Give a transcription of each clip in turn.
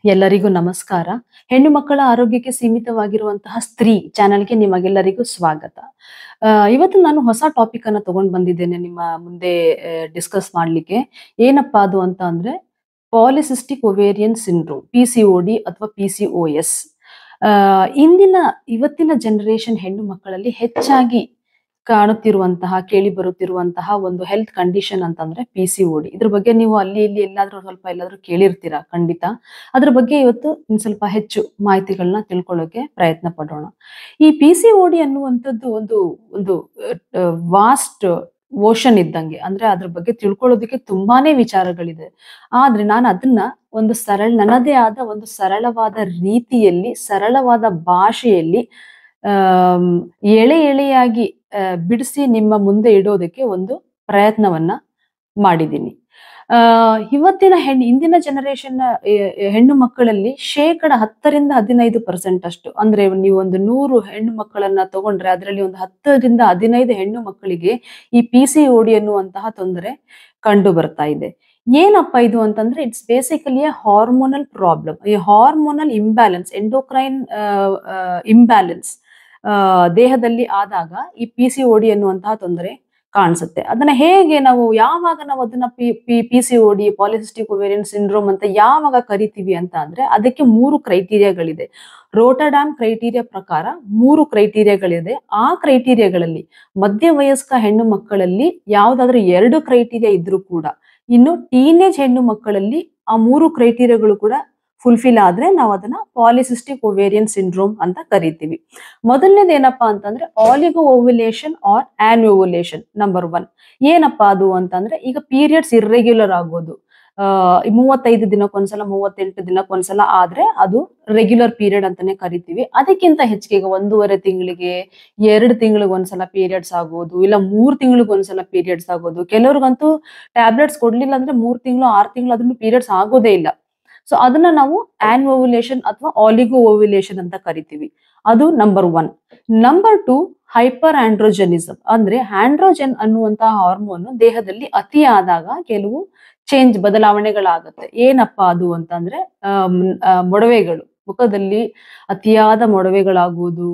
ಎಲ್ಲರಿಗೂ ನಮಸ್ಕಾರ. ಹೆಣ್ಣು ಮಕ್ಕಳ ಆರೋಗ್ಯಕ್ಕೆ ಸೀಮಿತವಾಗಿರುವಂತಹ ಸ್ತ್ರೀ ಚಾನೆಲ್‌ಗೆ ನಿಮಗೆಲ್ಲರಿಗೂ ಸ್ವಾಗತ. ಇವತ್ತು ನಾನು ಹೊಸ ಟಾಪಿಕ್ ಅನ್ನ ತಗೊಂಡ್ ಬಂದಿದ್ದೇನೆ ನಿಮ್ಮ ಮುಂದೆ ಡಿಸ್ಕಸ್ ಮಾಡ್ಲಿಕ್ಕೆ. ಏನಪ್ಪಾ ಅದು ಅಂತ ಅಂದ್ರೆ ಪಾಲಿಸಿಸ್ಟಿಕ್ ಒವೇರಿಯನ್ ಸಿಂಡ್ರೋಮ್, ಪಿಸಿಒಡಿ ಅಥವಾ ಪಿಸಿಒಎಸ್. ಇವತ್ತಿನ ಜನರೇಷನ್ ಹೆಣ್ಣು ಮಕ್ಕಳಲ್ಲಿ ಹೆಚ್ಚಾಗಿ ಕಾಣುತ್ತಿರುವಂತಹ, ಕೇಳಿ ಬರುತ್ತಿರುವಂತಹ ಒಂದು ಹೆಲ್ತ್ ಕಂಡೀಷನ್ ಅಂತಂದ್ರೆ ಪಿಸಿಒಡಿ. ಇದ್ರ ಬಗ್ಗೆ ನೀವು ಅಲ್ಲಿ ಇಲ್ಲಿ ಎಲ್ಲಾದ್ರೂ ಕೇಳಿರ್ತೀರಾ ಖಂಡಿತ. ಅದ್ರ ಬಗ್ಗೆ ಇವತ್ತು ಇನ್ ಸ್ವಲ್ಪ ಹೆಚ್ಚು ಮಾಹಿತಿಗಳನ್ನ ತಿಳ್ಕೊಳ್ಳೋಕೆ ಪ್ರಯತ್ನ ಪಡೋಣ. ಈ ಪಿಸಿಒಡಿ ಅನ್ನುವಂಥದ್ದು ಒಂದು ಒಂದು ವಾಸ್ಟ್ ಓಷನ್ ಇದ್ದಂಗೆ. ಅಂದ್ರೆ ಅದ್ರ ಬಗ್ಗೆ ತಿಳ್ಕೊಳ್ಳೋದಕ್ಕೆ ತುಂಬಾನೇ ವಿಚಾರಗಳಿದೆ. ಆದ್ರೆ ನಾನು ಅದನ್ನ ನನ್ನದೇ ಆದ ಒಂದು ಸರಳವಾದ ರೀತಿಯಲ್ಲಿ, ಸರಳವಾದ ಭಾಷೆಯಲ್ಲಿ ಆಮ್, ಎಳೆ ಎಳೆಯಾಗಿ ಬಿಡಿಸಿ ನಿಮ್ಮ ಮುಂದೆ ಇಡೋದಕ್ಕೆ ಒಂದು ಪ್ರಯತ್ನವನ್ನ ಮಾಡಿದ್ದೀನಿ. ಇಂದಿನ ಜನರೇಷನ್ ಹೆಣ್ಣು ಮಕ್ಕಳಲ್ಲಿ 10% ಅಷ್ಟು, ಅಂದ್ರೆ ನೀವು ಒಂದು 100 ಹೆಣ್ಣು ಮಕ್ಕಳನ್ನ ತಗೊಂಡ್ರೆ ಅದರಲ್ಲಿ ಒಂದು 10-15 ಹೆಣ್ಣು ಮಕ್ಕಳಿಗೆ ಈ ಪಿಸಿಒಡಿ ಅನ್ನುವಂತಹ ತೊಂದರೆ ಕಂಡು ಬರ್ತಾ ಇದೆ. ಏನಪ್ಪಾ ಇದು ಅಂತಂದ್ರೆ it's basically A hormonal problem, ಈ ಹಾರ್ಮೋನಲ್ ಇಂಬ್ಯಾಲೆನ್ಸ್, ಎಂಡೋಕ್ರೈನ್ ಇಂಬ್ಯಾಲೆನ್ಸ್ ದೇಹದಲ್ಲಿ ಆದಾಗ ಈ ಪಿಸಿಒಡಿ ಅನ್ನುವಂತಹ ತೊಂದರೆ ಕಾಣಿಸುತ್ತೆ. ಅದನ್ನ ಯಾವಾಗ ನಾವು ಅದನ್ನ ಪಿಸಿಒಡಿ, ಪಾಲಿಸಿಸ್ಟಿಕ್ ಒವೇರಿಯನ್ ಸಿಂಡ್ರೋಮ್ ಅಂತ ಯಾವಾಗ ಕರಿತೀವಿ ಅಂತ ಅಂದ್ರೆ ಅದಕ್ಕೆ 3 ಕ್ರೈಟೀರಿಯಾಗಳಿದೆ. ರೋಟರ್ಡ್ಯಾಮ್ ಕ್ರೈಟೀರಿಯಾ ಪ್ರಕಾರ 3 ಕ್ರೈಟೀರಿಯಾಗಳಿದೆ. ಆ ಕ್ರೈಟೀರಿಯಾಗಳಲ್ಲಿ ಮಧ್ಯವಯಸ್ಕ ಹೆಣ್ಣು ಮಕ್ಕಳಲ್ಲಿ ಯಾವ್ದಾದ್ರು 2 ಕ್ರೈಟೀರಿಯಾ ಇದ್ರೂ ಕೂಡ, ಇನ್ನು ಟೀನೇಜ್ ಹೆಣ್ಣು ಮಕ್ಕಳಲ್ಲಿ ಆ 3 ಕ್ರೈಟೀರಿಯಾಗಳು ಕೂಡ ಫುಲ್ಫಿಲ್ ಆದ್ರೆ ನಾವು ಅದನ್ನ ಪಾಲಿಸಿಸ್ಟಿಕ್ ಒವೇರಿಯನ್ ಸಿಂಡ್ರೋಮ್ ಅಂತ ಕರಿತೀವಿ. ಮೊದಲನೇದು ಏನಪ್ಪಾ ಅಂತಂದ್ರೆ ಆಲಿಗೋ ಓವ್ಯುಲೇಷನ್ ಆರ್ ಆನ್ಓವ್ಯುಲೇಷನ್. ನಂಬರ್ 1 ಏನಪ್ಪಾ ಅದು ಅಂತಂದ್ರೆ, ಈಗ ಪೀರಿಯಡ್ಸ್ ಇರ್ರೆಗ್ಯುಲರ್ ಆಗೋದು. 35 ದಿನಕ್ಕೊಂದ್ಸಲ, 38 ದಿನಕ್ಕೊಂದ್ಸಲ ಆದ್ರೆ ಅದು ರೆಗ್ಯುಲರ್ ಪೀರಿಯಡ್ ಅಂತಾನೆ ಕರಿತೀವಿ. ಅದಕ್ಕಿಂತ ಹೆಚ್ಚಿಗೆ ಈಗ 1.5 ತಿಂಗಳಿಗೆ, 2 ತಿಂಗಳಿಗೆ ಒಂದ್ಸಲ ಪೀರಿಯಡ್ಸ್ ಆಗೋದು, ಇಲ್ಲ 3 ತಿಂಗಳಿಗೆ ಒಂದ್ಸಲ ಪೀರಿಯಡ್ಸ್ ಆಗೋದು. ಕೆಲವ್ರಿಗಂತೂ ಟ್ಯಾಬ್ಲೆಟ್ಸ್ ಕೊಡ್ಲಿಲ್ಲ ಅಂದ್ರೆ 3 ತಿಂಗಳು 6 ತಿಂಗಳು ಅದನ್ನು ಪೀರಿಯಡ್ಸ್ ಆಗೋದೇ ಇಲ್ಲ. ಸೊ ಅದನ್ನ ನಾವು ಆನ್ಓವ್ಯುಲೇಷನ್ ಅಥವಾ ಆಲಿಗೋ ಓವ್ಯುಲೇಷನ್ ಅಂತ ಕರಿತೀವಿ. ಅದು ನಂಬರ್ 1. Number 2 hyper ಆಂಡ್ರೋಜೆನಿಸಮ್. ಅಂದ್ರೆ ಆಂಡ್ರೋಜೆನ್ ಅನ್ನುವಂತಹ ಹಾರ್ಮೋನ್ ದೇಹದಲ್ಲಿ ಅತಿ ಆದಾಗ ಕೆಲವು ಬದಲಾವಣೆಗಳಾಗತ್ತೆ. ಏನಪ್ಪಾ ಅದು ಅಂತಂದ್ರೆ ಮೊಡವೆಗಳು, ಮುಖದಲ್ಲಿ ಅತಿಯಾದ ಮೊಡವೆಗಳಾಗುವುದು,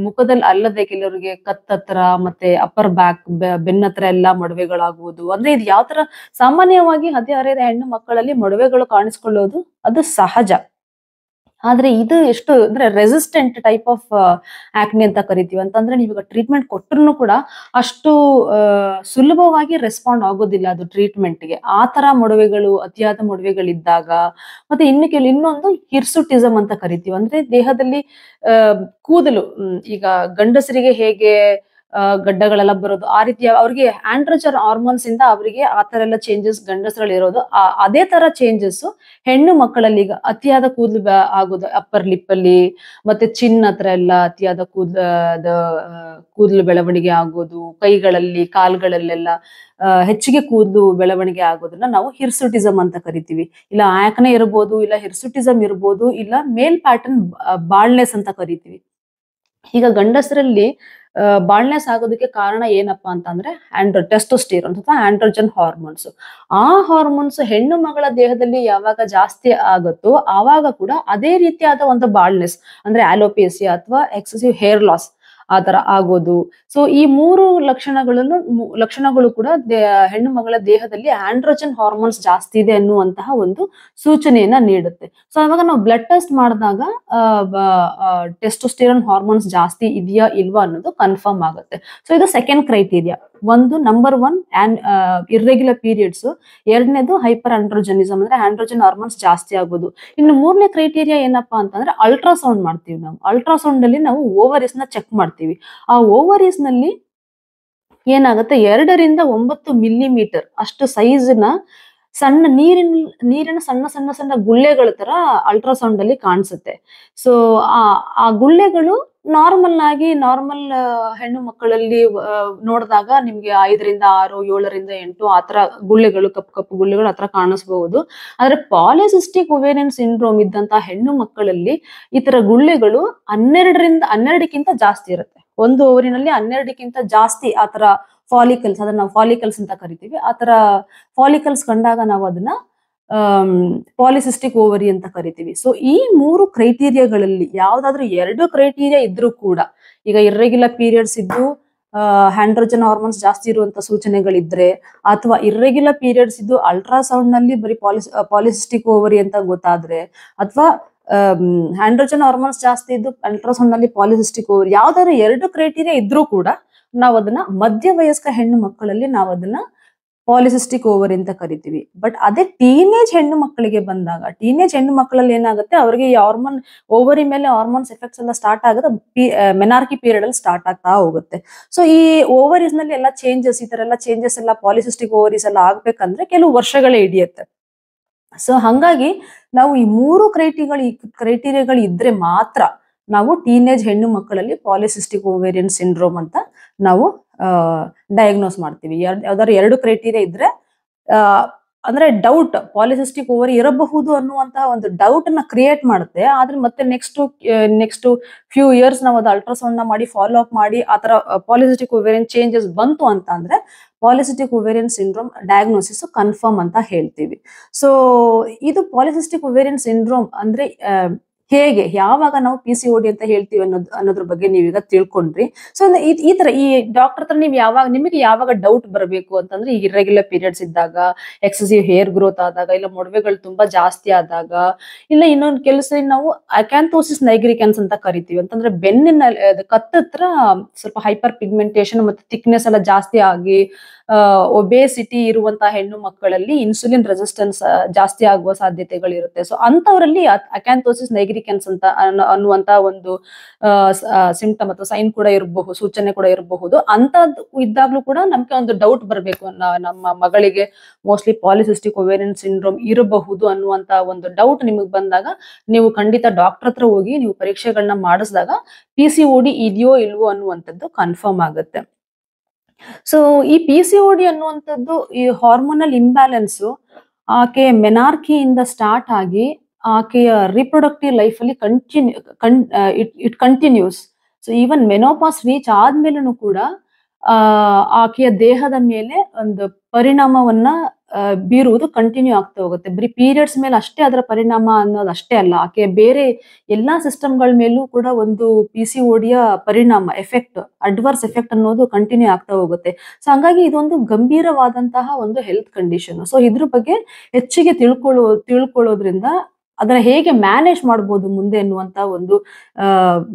ಮುಖದಲ್ಲಿ ಅಲ್ಲದೆ ಕೆಲವರಿಗೆ ಕತ್ತತ್ರ ಮತ್ತೆ ಅಪ್ಪರ್ ಬ್ಯಾಕ್, ಬೆನ್ನತ್ರ ಎಲ್ಲಾ ಮೊಡವೆಗಳಾಗುವುದು. ಅಂದ್ರೆ ಇದು ಯಾವ ತರ ಸಾಮಾನ್ಯವಾಗಿ ಹದಿಹರೆಯದ ಹೆಣ್ಣು ಮಕ್ಕಳಲ್ಲಿ ಮೊಡವೆಗಳು ಕಾಣಿಸ್ಕೊಳ್ಳೋದು ಅದು ಸಹಜ. ಆದ್ರೆ ಇದು ಎಷ್ಟು ಅಂದ್ರೆ ರೆಸಿಸ್ಟೆಂಟ್ ಟೈಪ್ ಆಫ್ ಆಕ್ನೆ ಅಂತ ಕರಿತೀವಿ. ಅಂತಂದ್ರೆ ನೀವೀಗ ಟ್ರೀಟ್ಮೆಂಟ್ ಕೊಟ್ಟರು ಕೂಡ ಅಷ್ಟು ಸುಲಭವಾಗಿ ರೆಸ್ಪಾಂಡ್ ಆಗೋದಿಲ್ಲ ಅದು ಟ್ರೀಟ್ಮೆಂಟ್ಗೆ. ಆ ತರ ಮೊಡವೆಗಳು, ಅತಿಯಾದ ಮೊಡವೆಗಳಿದ್ದಾಗ, ಮತ್ತೆ ಇನ್ನೊಂದು ಹಿರ್ಸುಟಿಸಮ್ ಅಂತ ಕರಿತೀವಿ. ಅಂದ್ರೆ ದೇಹದಲ್ಲಿ ಕೂದಲು, ಈಗ ಗಂಡಸರಿಗೆ ಹೇಗೆ ಗಡ್ಡಗಳೆಲ್ಲ ಬರೋದು, ಆ ರೀತಿ ಅವ್ರಿಗೆ ಆಂಡ್ರೋಜನ್ ಹಾರ್ಮೋನ್ಸ್ ಇಂದ ಅವರಿಗೆ ಆ ತರ ಎಲ್ಲ ಚೇಂಜಸ್ ಗಂಡಸರಲ್ಲಿ ಇರೋದು. ಅದೇ ತರ ಚೇಂಜಸ್ ಹೆಣ್ಣು ಮಕ್ಕಳಲ್ಲಿ ಈಗ ಅತಿಯಾದ ಕೂದಲು ಆಗೋದು, ಅಪ್ಪರ್ ಲಿಪ್ ಅಲ್ಲಿ ಮತ್ತೆ ಚಿನ್ ಹತ್ರ ಎಲ್ಲ ಅತಿಯಾದ ಕೂದಲು ಬೆಳವಣಿಗೆ ಆಗೋದು, ಕೈಗಳಲ್ಲಿ, ಕಾಲ್ಗಳಲ್ಲೆಲ್ಲ ಹೆಚ್ಚಿಗೆ ಕೂದಲು ಬೆಳವಣಿಗೆ ಆಗೋದನ್ನ ನಾವು ಹಿರ್ಸುಟಿಸಮ್ ಅಂತ ಕರಿತೀವಿ. ಇಲ್ಲ ಆಕ್ನೆ ಇರ್ಬೋದು, ಇಲ್ಲ ಹಿರ್ಸುಟಿಸಮ್ ಇರ್ಬೋದು, ಇಲ್ಲ ಮೇಲ್ ಪ್ಯಾಟರ್ನ್ ಬಾಳ್ನೆಸ್ ಅಂತ ಕರಿತೀವಿ. ಈಗ ಗಂಡಸರಲ್ಲಿ ಬಾಳ್ನೆಸ್ ಆಗೋದಕ್ಕೆ ಕಾರಣ ಏನಪ್ಪಾ ಅಂತಂದ್ರೆ ಟೆಸ್ಟೋಸ್ಟಿರಾನ್ ಅಥವಾ ಆಂಡ್ರೋಜನ್ ಹಾರ್ಮೋನ್ಸ್. ಆ ಹಾರ್ಮೋನ್ಸ್ ಹೆಣ್ಣು ಮಗಳ ದೇಹದಲ್ಲಿ ಯಾವಾಗ ಜಾಸ್ತಿ ಆಗುತ್ತೋ ಆವಾಗ ಕೂಡ ಅದೇ ರೀತಿಯಾದ ಒಂದು ಬಾಳ್ನೆಸ್, ಅಂದ್ರೆ ಆಲೋಪೇಸಿಯಾ ಅಥವಾ ಎಕ್ಸೆಸಿವ್ ಹೇರ್ ಲಾಸ್ ಆ ತರ ಆಗೋದು. ಸೊ ಈ 3 ಲಕ್ಷಣಗಳು ಕೂಡ ಹೆಣ್ಣು ಮಗಳ ದೇಹದಲ್ಲಿ ಆಂಡ್ರೋಜನ್ ಹಾರ್ಮೋನ್ಸ್ ಜಾಸ್ತಿ ಇದೆ ಅನ್ನುವಂತಹ ಒಂದು ಸೂಚನೆಯನ್ನ ನೀಡುತ್ತೆ. ಸೊ ಅವಾಗ ನಾವು ಬ್ಲಡ್ ಟೆಸ್ಟ್ ಮಾಡಿದಾಗ ಟೆಸ್ಟೋಸ್ಟಿರಾನ್ ಹಾರ್ಮೋನ್ಸ್ ಜಾಸ್ತಿ ಇದೆಯಾ ಇಲ್ವಾ ಅನ್ನೋದು ಕನ್ಫರ್ಮ್ ಆಗುತ್ತೆ. ಸೊ ಇದು second criteria. Number 1 irregular periods, ಎರಡನೇದು ಹೈಪರ್ ಆಂಡ್ರೋಜೆನಿಸಮ್ ಅಂದ್ರೆ ಆಂಡ್ರೋಜನ್ ಹಾರ್ಮೋನ್ಸ್ ಜಾಸ್ತಿ ಆಗೋದು. ಇನ್ನು 3ನೇ ಕ್ರೈಟೀರಿಯಾ ಏನಪ್ಪಾ ಅಂತಂದ್ರೆ ಅಲ್ಟ್ರಾಸೌಂಡ್ ಮಾಡ್ತೀವಿ ನಾವು. ಅಲ್ಟ್ರಾಸೌಂಡ್ ಅಲ್ಲಿ ನಾವು ಓವರೀಸ್ ನ ಚೆಕ್ ಮಾಡ್ತೀವಿ. ಆ ಓವರೀಸ್ ನಲ್ಲಿ ಏನಾಗುತ್ತೆ, 2-9 ಮಿಲಿಮೀಟರ್ ಅಷ್ಟು ಸೈಜ್ನ ಸಣ್ಣ ನೀರಿನ ಸಣ್ಣ ಗುಳ್ಳೆಗಳ ತರ ಅಲ್ಟ್ರಾಸೌಂಡ್ ಅಲ್ಲಿ ಕಾಣಿಸುತ್ತೆ. ಸೊ ಆ ಗುಳ್ಳೆಗಳು ನಾರ್ಮಲ್ ಹೆಣ್ಣು ಮಕ್ಕಳಲ್ಲಿ ನೋಡಿದಾಗ ನಿಮ್ಗೆ 5-6, 7-8 ಆತರ ಗುಳ್ಳೆಗಳು, ಕಪ್ಪು ಗುಳ್ಳೆಗಳು ಆತರ ಕಾಣಿಸಬಹುದು. ಆದ್ರೆ ಪಾಲಿಸಿಸ್ಟಿಕ್ ಒವೇರಿಯನ್ ಸಿಂಡ್ರೋಮ್ ಇದ್ದಂತಹ ಹೆಣ್ಣು ಮಕ್ಕಳಲ್ಲಿ ಈ ತರ ಗುಳ್ಳೆಗಳು 12ಕ್ಕಿಂತ ಜಾಸ್ತಿ ಇರುತ್ತೆ. ಒಂದು ಓವರಿನಲ್ಲಿ 12ಕ್ಕಿಂತ ಜಾಸ್ತಿ ಆತರ ಫಾಲಿಕಲ್ಸ್, ಅದನ್ನ ನಾವು ಫಾಲಿಕಲ್ಸ್ ಅಂತ ಕರಿತೀವಿ. ಆತರ ಫಾಲಿಕಲ್ಸ್ ಕಂಡಾಗ ನಾವು ಅದನ್ನ ಪಾಲಿಸಿಸ್ಟಿಕ್ ಓವರಿ ಅಂತ ಕರಿತೀವಿ. ಸೊ ಈ 3 ಕ್ರೈಟೀರಿಯಾಗಳಲ್ಲಿ ಯಾವ್ದಾದ್ರು 2 ಕ್ರೈಟೀರಿಯಾ ಇದ್ರೂ ಕೂಡ, ಈಗ ಇರ್ರೆಗ್ಯುಲರ್ ಪೀರಿಯಡ್ಸ್ ಇದ್ದು ಆಂಡ್ರೋಜನ್ ಹಾರ್ಮೋನ್ಸ್ ಜಾಸ್ತಿ ಇರುವಂತ ಸೂಚನೆಗಳಿದ್ರೆ, ಅಥವಾ ಇರ್ರೆಗ್ಯುಲರ್ ಪೀರಿಯಡ್ಸ್ ಇದ್ದು ಅಲ್ಟ್ರಾಸೌಂಡ್ ನಲ್ಲಿ ಬರೀ ಪಾಲಿಸಿಸ್ಟಿಕ್ ಓವರಿ ಅಂತ ಗೊತ್ತಾದ್ರೆ, ಅಥವಾ ಆಂಡ್ರೋಜನ್ ಹಾರ್ಮೋನ್ಸ್ ಜಾಸ್ತಿ ಇದ್ದು ಅಲ್ಟ್ರಾಸೌಂಡ್ ನಲ್ಲಿ ಪಾಲಿಸಿಸ್ಟಿಕ್ ಓವರಿ, ಯಾವ್ದಾದ್ರು 2 ಕ್ರೈಟೀರಿಯಾ ಇದ್ರೂ ಕೂಡ ನಾವು ಅದನ್ನ ಮಧ್ಯವಯಸ್ಕ ಹೆಣ್ಣು ಮಕ್ಕಳಲ್ಲಿ ನಾವು ಅದನ್ನ ಪಾಲಿಸಿಸ್ಟಿಕ್ ಓವರಿ ಅಂತ ಕರಿತೀವಿ. ಬಟ್ ಅದೇ ಟೀನೇಜ್ ಹೆಣ್ಣು ಮಕ್ಕಳಿಗೆ ಬಂದಾಗ, ಟೀನೇಜ್ ಹೆಣ್ಣು ಮಕ್ಕಳಲ್ಲಿ ಏನಾಗುತ್ತೆ, ಅವರಿಗೆ ಈ ಹಾರ್ಮೋನ್ ಓವರಿ ಮೇಲೆ ಹಾರ್ಮೋನ್ಸ್ ಎಫೆಕ್ಟ್ಸ್ ಎಲ್ಲ ಸ್ಟಾರ್ಟ್ ಆಗುತ್ತೆ, ಮೆನಾರ್ಕಿ ಪೀರಿಯಡ್ ಅಲ್ಲಿ ಸ್ಟಾರ್ಟ್ ಆಗ್ತಾ ಹೋಗುತ್ತೆ. ಸೊ ಈ ಓವರೀಸ್ ನಲ್ಲಿ ಎಲ್ಲ ಚೇಂಜಸ್, ಈ ತರ ಎಲ್ಲ ಚೇಂಜಸ್ ಎಲ್ಲ ಪಾಲಿಸಿಸ್ಟಿಕ್ ಓವರೀಸ್ ಎಲ್ಲ ಆಗ್ಬೇಕಂದ್ರೆ ಕೆಲವು ವರ್ಷಗಳೇ ಹಿಡಿಯುತ್ತೆ. ಸೊ ಹಂಗಾಗಿ ನಾವು ಈ 3 ಕ್ರೈಟೀರಿಯಾಗಳು ಇದ್ರೆ ಮಾತ್ರ ನಾವು ಟೀನೇಜ್ ಹೆಣ್ಣು ಮಕ್ಕಳಲ್ಲಿ ಪಾಲಿಸಿಸ್ಟಿಕ್ ಓವೇರಿಯನ್ ಸಿಂಡ್ರೋಮ್ ಅಂತ ನಾವು ಡಯಾಗ್ನೋಸ್ ಮಾಡ್ತೀವಿ. ಯಾವ್ದಾದ್ರು 2 ಕ್ರೈಟೀರಿಯಾ ಇದ್ರೆ ಅಂದ್ರೆ ಡೌಟ್ ಪಾಲಿಸಿಸ್ಟಿಕ್ ಓವರಿ ಇರಬಹುದು ಅನ್ನುವಂತಹ ಒಂದು ಡೌಟ್ ನ ಕ್ರಿಯೇಟ್ ಮಾಡುತ್ತೆ. ಆದ್ರೆ ಮತ್ತೆ ನೆಕ್ಸ್ಟ್ ಫ್ಯೂ ಇಯರ್ಸ್ ನಾವು ಅದು ಅಲ್ಟ್ರಾಸೌಂಡ್ ನ ಮಾಡಿ ಫಾಲೋ ಅಪ್ ಮಾಡಿ ಆತರ ಪಾಲಿಸಿಸ್ಟಿಕ್ ಓವೇರಿಯನ್ ಚೇಂಜಸ್ ಬಂತು ಅಂತ ಅಂದ್ರೆ polycystic ovarian syndrome diagnosis confirm ಅಂತ ಹೇಳ್ತೀವಿ. ಸೊ ಇದು ಪಾಲಿಸಿಸ್ಟಿಕ್ ಓವೇರಿಯನ್ ಸಿಂಡ್ರೋಮ್ ಅಂದ್ರೆ ಹೇಗೆ, ಯಾವಾಗ ನಾವು PCOD ಅಂತ ಹೇಳ್ತೀವಿ ಅನ್ನೋದ್ರ ಬಗ್ಗೆ ನೀವೀಗ ತಿಳ್ಕೊಂಡ್ರಿ. ಸೊ ಈ ತರ ಈ ಡಾಕ್ಟರ್ ಹತ್ರ ನೀವು ನಿಮಗೆ ಯಾವಾಗ ಡೌಟ್ ಬರಬೇಕು ಅಂತಂದ್ರೆ, ಈಗ ಇರ್ರೆಗ್ಯುಲರ್ ಪೀರಿಯಡ್ಸ್ ಇದ್ದಾಗ, ಎಕ್ಸೆಸಿವ್ ಹೇರ್ ಗ್ರೋತ್ ಆದಾಗ, ಇಲ್ಲ ಮೊಡವೆಗಳು ತುಂಬಾ ಜಾಸ್ತಿ ಆದಾಗ, ಇಲ್ಲ ಇನ್ನೊಂದು ಕೆಲಸ ನಾವು ಅಕ್ಯಾಂಥೋಸಿಸ್ ನೈಗ್ರಿಕನ್ಸ್ ಅಂತ ಕರಿತೀವಿ. ಅಂತಂದ್ರೆ ಬೆನ್ನಿನ ಕತ್ತತ್ರ ಸ್ವಲ್ಪ ಹೈಪರ್ ಪಿಗ್ಮೆಂಟೇಶನ್ ಮತ್ತೆ ಥಿಕ್ನೆಸ್ ಎಲ್ಲ ಜಾಸ್ತಿ ಆಗಿ ಒಬೇಸಿಟಿ ಇರುವಂತಹ ಹೆಣ್ಣು ಮಕ್ಕಳಲ್ಲಿ ಇನ್ಸುಲಿನ್ ರೆಸಿಸ್ಟೆನ್ಸ್ ಜಾಸ್ತಿ ಆಗುವ ಸಾಧ್ಯತೆಗಳಿರುತ್ತೆ. ಸೊ ಅಂತವರಲ್ಲಿ ಅಕ್ಯಾಂಥೋಸಿಸ್ ನೈಗ್ರಿಕನ್ಸ್ ಅಂತ ಅನ್ನುವಂತ ಒಂದು ಸಿಂಪ್ಟಮ್ ಅಥವಾ ಸೈನ್ ಕೂಡ ಇರಬಹುದು, ಸೂಚನೆ ಕೂಡ ಇರಬಹುದು. ಅಂತದ್ದು ಇದ್ದಾಗ್ಲೂ ಕೂಡ ನಮ್ಗೆ ಒಂದು ಡೌಟ್ ಬರಬೇಕು, ನಮ್ಮ ಮಗಳಿಗೆ ಮೋಸ್ಟ್ಲಿ ಪಾಲಿಸಿಸ್ಟಿಕ್ ಓವೇರಿಯನ್ ಸಿಂಡ್ರೋಮ್ ಇರಬಹುದು ಅನ್ನುವಂತ ಒಂದು ಡೌಟ್ ನಿಮಗೆ ಬಂದಾಗ ನೀವು ಖಂಡಿತ ಡಾಕ್ಟರ್ ಹತ್ರ ಹೋಗಿ ನೀವು ಪರೀಕ್ಷೆಗಳನ್ನ ಮಾಡಿಸಿದಾಗ PCOD ಇದೆಯೋ ಇಲ್ವೋ ಅನ್ನುವಂಥದ್ದು ಕನ್ಫರ್ಮ್ ಆಗುತ್ತೆ. ಸೊ ಈ PCOD ಅನ್ನುವಂಥದ್ದು ಈ ಹಾರ್ಮೋನಲ್ ಇಂಬ್ಯಾಲೆನ್ಸ್ ಆಕೆ ಮೆನಾರ್ಕಿಯಿಂದ ಸ್ಟಾರ್ಟ್ ಆಗಿ ಆಕೆಯ ರಿಪ್ರೊಡಕ್ಟಿವ್ ಲೈಫ್ ಅಲ್ಲಿ it continues. So even menopause reach ಆದ್ಮೇಲೂ ಕೂಡ ಆಕೆಯ ದೇಹದ ಮೇಲೆ ಒಂದು ಪರಿಣಾಮವನ್ನ ಬೀರುವುದು ಕಂಟಿನ್ಯೂ ಆಗ್ತಾ ಹೋಗುತ್ತೆ. ಬರೀ ಪೀರಿಯಡ್ಸ್ ಮೇಲೆ ಅಷ್ಟೇ ಅದರ ಪರಿಣಾಮ ಅನ್ನೋದು ಅಷ್ಟೇ ಅಲ್ಲ, ಆಕೆ ಬೇರೆ ಎಲ್ಲಾ ಸಿಸ್ಟಮ್ಗಳ ಮೇಲೂ ಕೂಡ ಒಂದು PCODಯ ಪರಿಣಾಮ ಅಡ್ವರ್ಸ್ ಎಫೆಕ್ಟ್ ಅನ್ನೋದು ಕಂಟಿನ್ಯೂ ಆಗ್ತಾ ಹೋಗುತ್ತೆ. ಸೊ ಹಂಗಾಗಿ ಇದೊಂದು ಗಂಭೀರವಾದಂತಹ ಒಂದು ಹೆಲ್ತ್ ಕಂಡೀಷನ್. ಸೊ ಇದ್ರ ಬಗ್ಗೆ ಹೆಚ್ಚಿಗೆ ತಿಳ್ಕೊಳ್ಳೋದ್ರಿಂದ ಅದನ್ನ ಹೇಗೆ ಮ್ಯಾನೇಜ್ ಮಾಡ್ಬೋದು ಮುಂದೆ ಎನ್ನುವಂತ ಒಂದು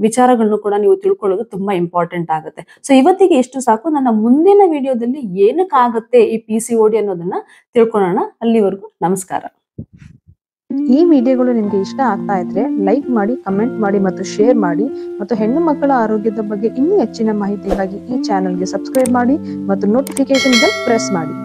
ವಿಚಾರಗಳನ್ನು ಕೂಡ ನೀವು ತಿಳ್ಕೊಳ್ಳೋದು ತುಂಬಾ ಇಂಪಾರ್ಟೆಂಟ್ ಆಗುತ್ತೆ. ಸೊ ಇವತ್ತಿಗೆ ಎಷ್ಟು ಸಾಕು. ನನ್ನ ಮುಂದಿನ ವಿಡಿಯೋದಲ್ಲಿ ಏನಕ್ಕಾಗತ್ತೆ ಈ PCOD ಅನ್ನೋದನ್ನ ತಿಳ್ಕೊಳ್ಳೋಣ. ಅಲ್ಲಿವರೆಗೂ ನಮಸ್ಕಾರ. ಈ ವಿಡಿಯೋಗಳು ನಿಮ್ಗೆ ಇಷ್ಟ ಆಗ್ತಾ ಇದ್ರೆ ಲೈಕ್ ಮಾಡಿ, ಕಮೆಂಟ್ ಮಾಡಿ ಮತ್ತು ಶೇರ್ ಮಾಡಿ. ಮತ್ತು ಹೆಣ್ಣು ಮಕ್ಕಳ ಆರೋಗ್ಯದ ಬಗ್ಗೆ ಇನ್ನೂ ಹೆಚ್ಚಿನ ಮಾಹಿತಿಗಾಗಿ ಈ ಚಾನೆಲ್ಗೆ ಸಬ್ಸ್ಕ್ರೈಬ್ ಮಾಡಿ ಮತ್ತು ನೋಟಿಫಿಕೇಶನ್ ಬೆಲ್ ಪ್ರೆಸ್ ಮಾಡಿ.